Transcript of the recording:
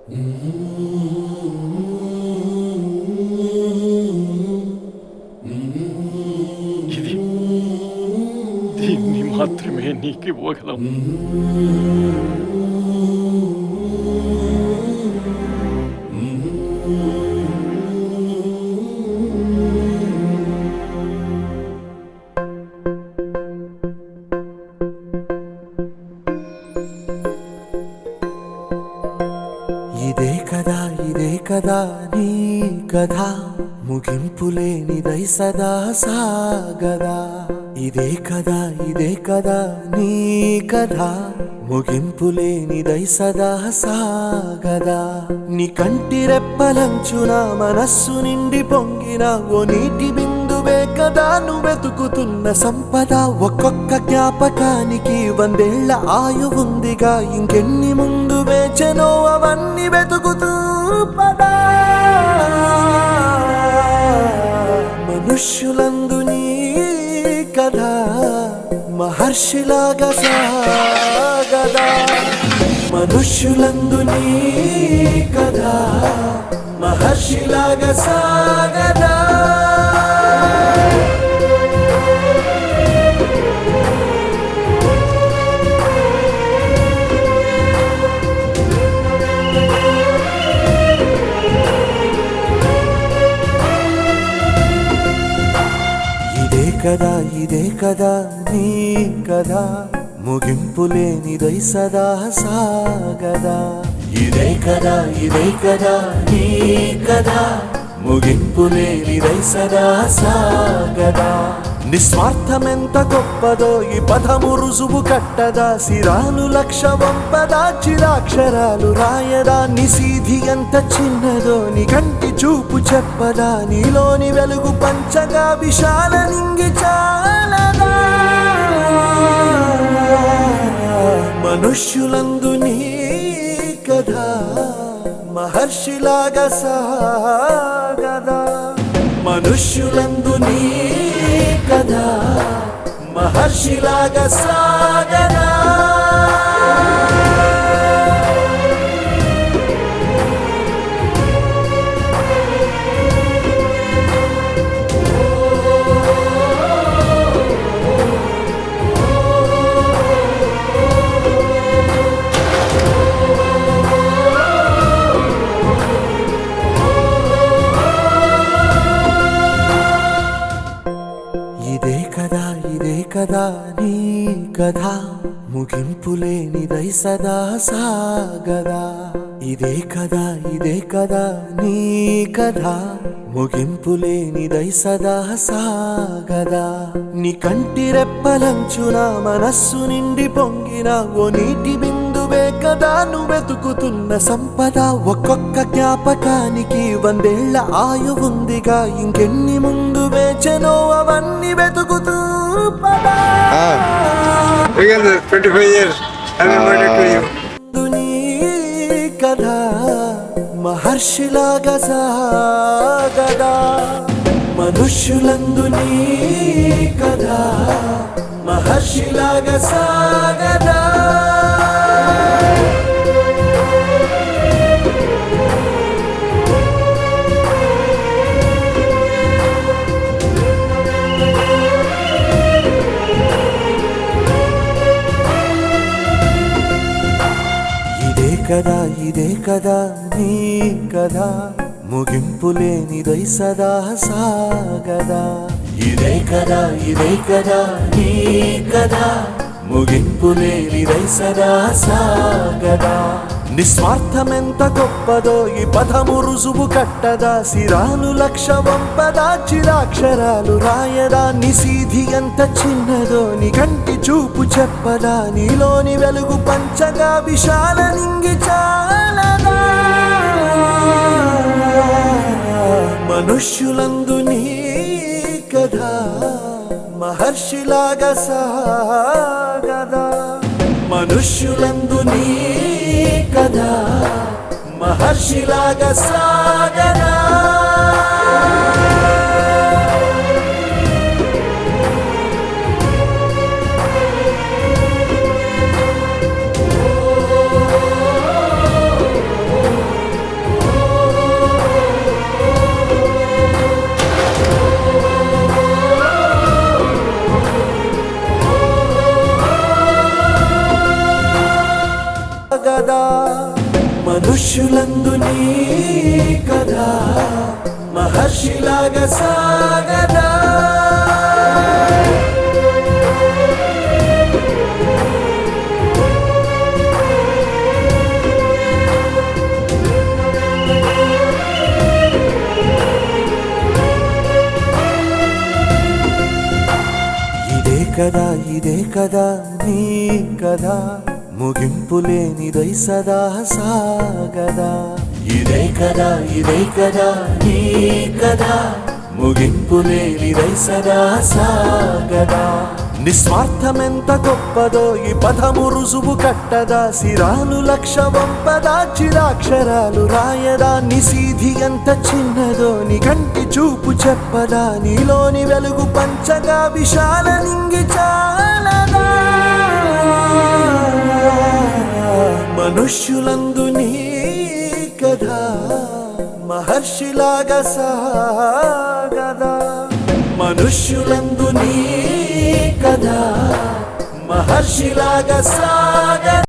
ఇది దీన్ని మాత్రమే నీకు ఇవ్వగలం. ఇదే కదా నీ కథ, ముగింపులేనిదై సదా సాగదా. ఇదే కదా నీ కథ, ముగింపులేనిదై సదా సాగదా. నీ కంటి రెప్పలంచున మనస్సు నిండి పొంగిన ఓ నీటి బిందువే కదా నువ్వెతుకుతున్న సంపద. ఒక్కొక్క జ్ఞాపకానికి 100 ఏళ్ల ఆయువుందిగా, ఇంకెన్ని ముందు వేచెనో అవన్నీ వెతుకుతూ పదా. మనుష్యులందు నీ కథ మహర్షిలాగా సాగదా. మనుష్యులందు నీ కథ మహర్షిలాగా సాగదా. ఇదే కదా నీ కథ, ముగింపులేనిదై సదా సాగదా. ఇదే కదా నీ కథ, ముగింపులేనిదై సదా సాగదా. నిస్వార్థమెంత గొప్పదో ఈ పదము రుజువు కట్టదా. సిరాలు 1,00,000 వంపదా, చిరాక్షరాలు రాయదా. నిశీధి ఎంత చిన్నదో నీ కంటి చూపు చెప్పదా. నీలోని వెలుగు పంచగా విశాల నింగి చాలదా. మనుష్యులందు నీ కథ మహర్షిలాగా సాగదా. మనుష్యులందు నీ కథ మహర్షిలాగా సాగదా. ఇదే కదా నీ కథ, ముగింపులేనిదై సదా సాగదా. ఇదే కదా నీ కథ, ముగింపులేనిదై సదా సాగదా. నీ కంటి రెప్పలంచున మనస్సు నిండి పొంగిన ఓ నీటి బిందువే కదా నువ్వెతుకుతున్న సంపద. ఒక్కొక్క జ్ఞాపకానికి 100 ఏళ్ల ఆయువుందిగా, ఇంకెన్ని ముందు వేచెనో అవన్నీ వెతుకుతూ పదా. 25 years. Happy birthday to you. కథ మహర్షిలాగా సాగదా. మనుష్యులందు నీ కథ మహర్షిలాగా సాగదా. ఇదే కదా నీ కథ, ముగింపులేనిదై సదా సాగదా. ఇదే కదా నీ కథ, ముగింపులేనిదై సదా సాగదా. నిస్వార్థమెంత గొప్పదో ఈ పదము రుజువు కట్టదా. సిరాలు 1,00,000 వంపదా, చిరాక్షరాలు రాయదా. నిశీధి ఎంత చిన్నదో నీ కంటి చూపు చెప్పదా. నీలోని వెలుగు పంచగా విశాల నింగి చాలదా. మనుష్యులందు నీ కథ మహర్షిలాగా సాగదా. మనుష్యులందు నీ కథ మహర్షిలాగా సాగదా. మనుష్యులందు నీ కథ మహర్షిలాగా సాగదా. ఇదే కదా నీ కదా ముగింపు లేనిదై సదా సాగదా. ఇదే కదా నీ కదా ముగింపు లేనిదై సదా సాగదా. నిస్వార్థమెంత గొప్పదో ఈ పదము రుజువు కట్టదా. సిరాలు లక్ష వంపదా చిరాక్షరాలు రాయదా. నిసీధి ఎంత చిన్నదో నీ కంటి చూపు చెప్పదా. నీలోని వెలుగు పంచగా విశాల నింగి చాలదా. మనుష్యులందు నీ కథ మహర్షిలాగా సాగదా. మనుష్యులందు నీ కథ మహర్షిలాగా సాగదా.